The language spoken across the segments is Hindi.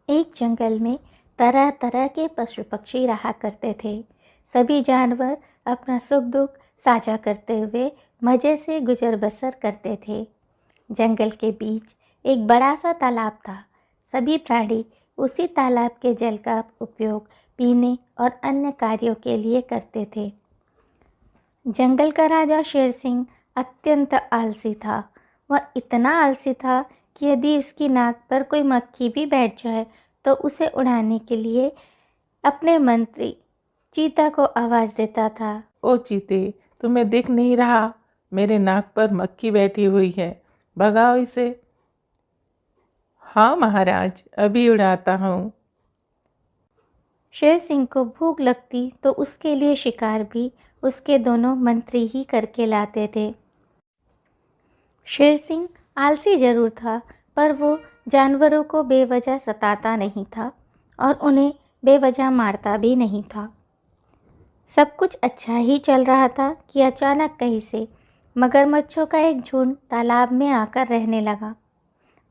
एक जंगल में तरह तरह के पशु पक्षी रहा करते थे। सभी जानवर अपना सुख दुख साझा करते हुए मज़े से गुजर बसर करते थे। जंगल के बीच एक बड़ा सा तालाब था। सभी प्राणी उसी तालाब के जल का उपयोग पीने और अन्य कार्यों के लिए करते थे। जंगल का राजा शेर सिंह अत्यंत आलसी था। वह इतना आलसी था कि यदि उसकी नाक पर कोई मक्खी भी बैठ जाए तो उसे उड़ाने के लिए अपने मंत्री चीता को आवाज़ देता था। ओ चीते, तुम्हें दिख नहीं रहा? मेरे नाक पर मक्खी बैठी हुई है, भगाओ इसे। हाँ महाराज, अभी उड़ाता हूँ। शेर सिंह को भूख लगती तो उसके लिए शिकार भी उसके दोनों मंत्री ही करके लाते थे। शेर सिंह आलसी जरूर था, पर वो जानवरों को बेवजह सताता नहीं था और उन्हें बेवजह मारता भी नहीं था। सब कुछ अच्छा ही चल रहा था कि अचानक कहीं से मगरमच्छों का एक झुंड तालाब में आकर रहने लगा।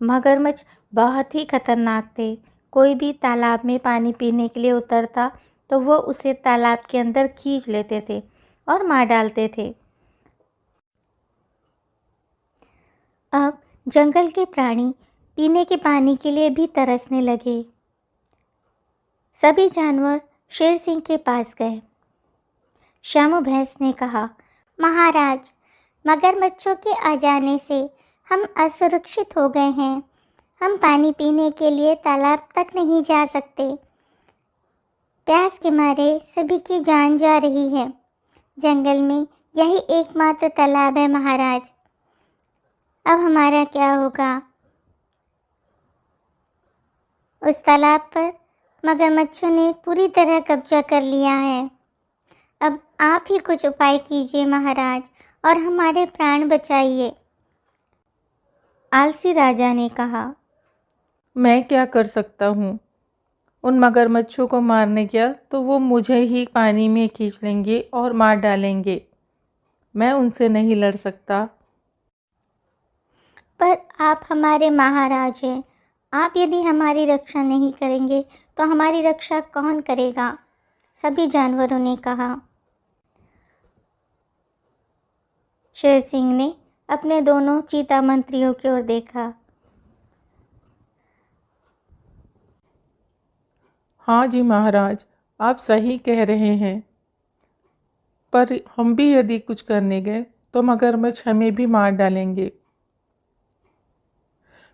मगरमच्छ बहुत ही खतरनाक थे। कोई भी तालाब में पानी पीने के लिए उतरता तो वो उसे तालाब के अंदर खींच लेते थे और मार डालते थे। अब जंगल के प्राणी पीने के पानी के लिए भी तरसने लगे। सभी जानवर शेर सिंह के पास गए। श्यामू भैंस ने कहा, महाराज, मगरमच्छों के आ जाने से हम असुरक्षित हो गए हैं। हम पानी पीने के लिए तालाब तक नहीं जा सकते। प्यास के मारे सभी की जान जा रही है। जंगल में यही एकमात्र तालाब है महाराज। अब हमारा क्या होगा? उस तालाब पर मगरमच्छों ने पूरी तरह कब्जा कर लिया है। अब आप ही कुछ उपाय कीजिए महाराज और हमारे प्राण बचाइए। आलसी राजा ने कहा, मैं क्या कर सकता हूँ? उन मगरमच्छों को मारने गया तो वो मुझे ही पानी में खींच लेंगे और मार डालेंगे। मैं उनसे नहीं लड़ सकता। पर आप हमारे महाराज हैं। आप यदि हमारी रक्षा नहीं करेंगे तो हमारी रक्षा कौन करेगा? सभी जानवरों ने कहा। शेर सिंह ने अपने दोनों चीता मंत्रियों की ओर देखा। हाँ जी महाराज, आप सही कह रहे हैं, पर हम भी यदि कुछ करने गए तो मगरमच्छ हमें भी मार डालेंगे।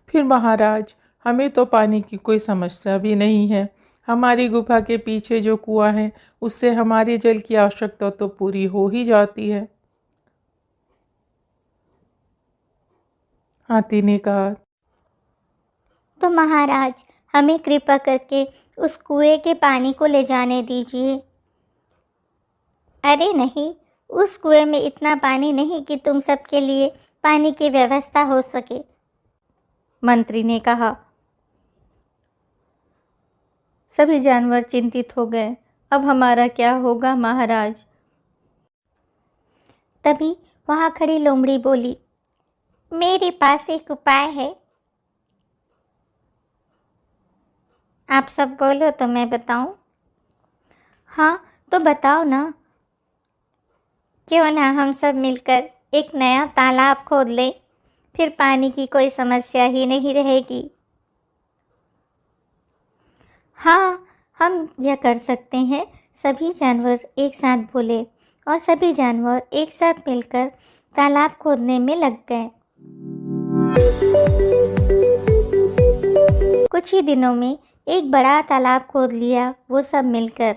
फिर महाराज, हमें तो पानी की कोई समस्या भी नहीं है। हमारी गुफा के पीछे जो कुआं है उससे हमारे जल की आवश्यकता तो पूरी हो ही जाती है। हाथी ने कहा। तो महाराज, हमें कृपा करके उस कुएं के पानी को ले जाने दीजिए। अरे नहीं, उस कुएं में इतना पानी नहीं कि तुम सबके लिए पानी की व्यवस्था हो सके। मंत्री ने कहा। सभी जानवर चिंतित हो गए। अब हमारा क्या होगा महाराज? तभी वहां खड़ी लोमड़ी बोली, मेरे पास एक उपाय है। आप सब बोलो तो मैं बताऊं। हाँ, तो बताओ ना। क्यों ना हम सब मिलकर एक नया तालाब खोद लें, फिर पानी की कोई समस्या ही नहीं रहेगी। हाँ, हम यह कर सकते हैं। सभी जानवर एक साथ बोले और सभी जानवर एक साथ मिलकर तालाब खोदने में लग गए। कुछ ही दिनों में एक बड़ा तालाब खोद लिया वो सब मिलकर।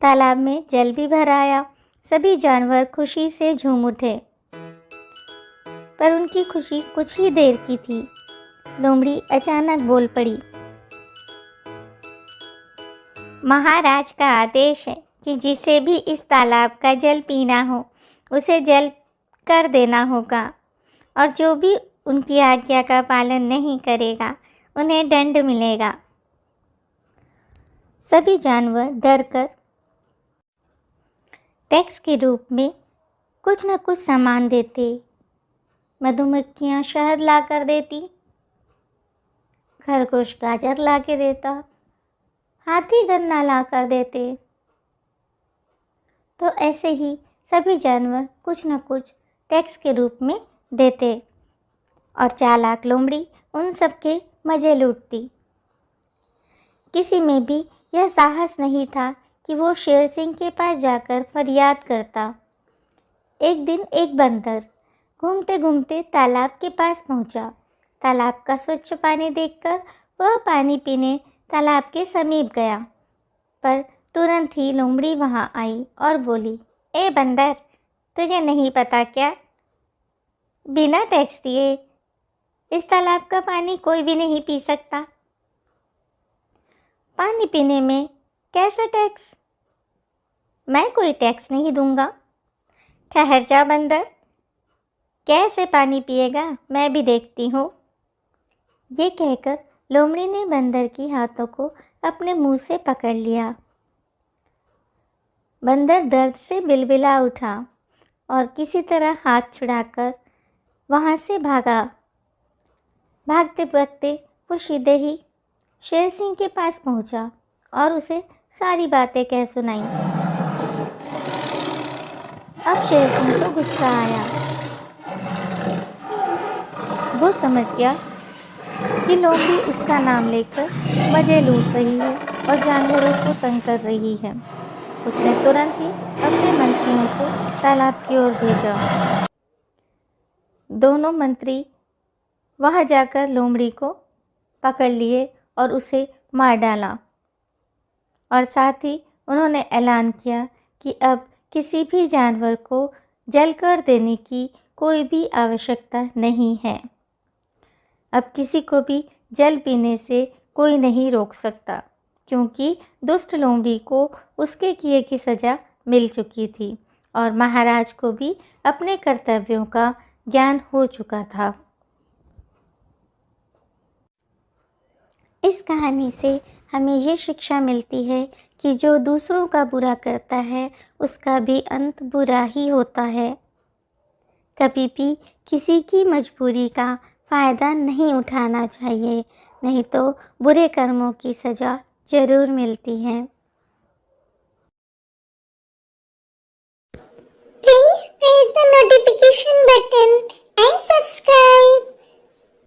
तालाब में जल भी भर आया। सभी जानवर खुशी से झूम उठे, पर उनकी खुशी कुछ ही देर की थी। लोमड़ी अचानक बोल पड़ी, महाराज का आदेश है कि जिसे भी इस तालाब का जल पीना हो उसे जल कर देना होगा, और जो भी उनकी आज्ञा का पालन नहीं करेगा उन्हें दंड मिलेगा। सभी जानवर डरकर टैक्स के रूप में कुछ न कुछ सामान देते। मधुमक्खियाँ शहद ला कर देती, खरगोश गाजर ला के देता, हाथी गन्ना ला कर देते। तो ऐसे ही सभी जानवर कुछ न कुछ टैक्स के रूप में देते और चालाक लोमड़ी उन सब के मज़े लूटती। किसी में भी यह साहस नहीं था कि वो शेर सिंह के पास जाकर फरियाद करता। एक दिन एक बंदर घूमते घूमते तालाब के पास पहुंचा। तालाब का स्वच्छ पानी देखकर वह पानी पीने तालाब के समीप गया, पर तुरंत ही लोमड़ी वहां आई और बोली, ए बंदर, तुझे नहीं पता क्या? बिना टैक्स दिए इस तालाब का पानी कोई भी नहीं पी सकता। पानी पीने में कैसा टैक्स? मैं कोई टैक्स नहीं दूंगा। ठहर जा बंदर, कैसे पानी पिएगा मैं भी देखती हूँ। ये कहकर लोमड़ी ने बंदर की हाथों को अपने मुंह से पकड़ लिया। बंदर दर्द से बिलबिला उठा और किसी तरह हाथ छुड़ाकर वहाँ से भागा। भागते भागते वो सीधे ही शेर सिंह के पास पहुँचा और उसे सारी बातें कह सुनाई। अब शेर सिंह को गुस्सा आया। वो समझ गया कि लोमड़ी उसका नाम लेकर मज़े लूट रही है और जानवरों को तंग कर रही है। उसने तुरंत ही अपने मंत्रियों को तालाब की ओर भेजा। दोनों मंत्री वहां जाकर लोमड़ी को पकड़ लिए और उसे मार डाला और साथ ही उन्होंने ऐलान किया कि अब किसी भी जानवर को जलकर देने की कोई भी आवश्यकता नहीं है। अब किसी को भी जल पीने से कोई नहीं रोक सकता, क्योंकि दुष्ट लोमड़ी को उसके किए की सज़ा मिल चुकी थी और महाराज को भी अपने कर्तव्यों का ज्ञान हो चुका था। इस कहानी से हमें ये शिक्षा मिलती है कि जो दूसरों का बुरा करता है उसका भी अंत बुरा ही होता है। कभी भी किसी की मजबूरी का फ़ायदा नहीं उठाना चाहिए, नहीं तो बुरे कर्मों की सज़ा ज़रूर मिलती है। Please press the notification button and subscribe.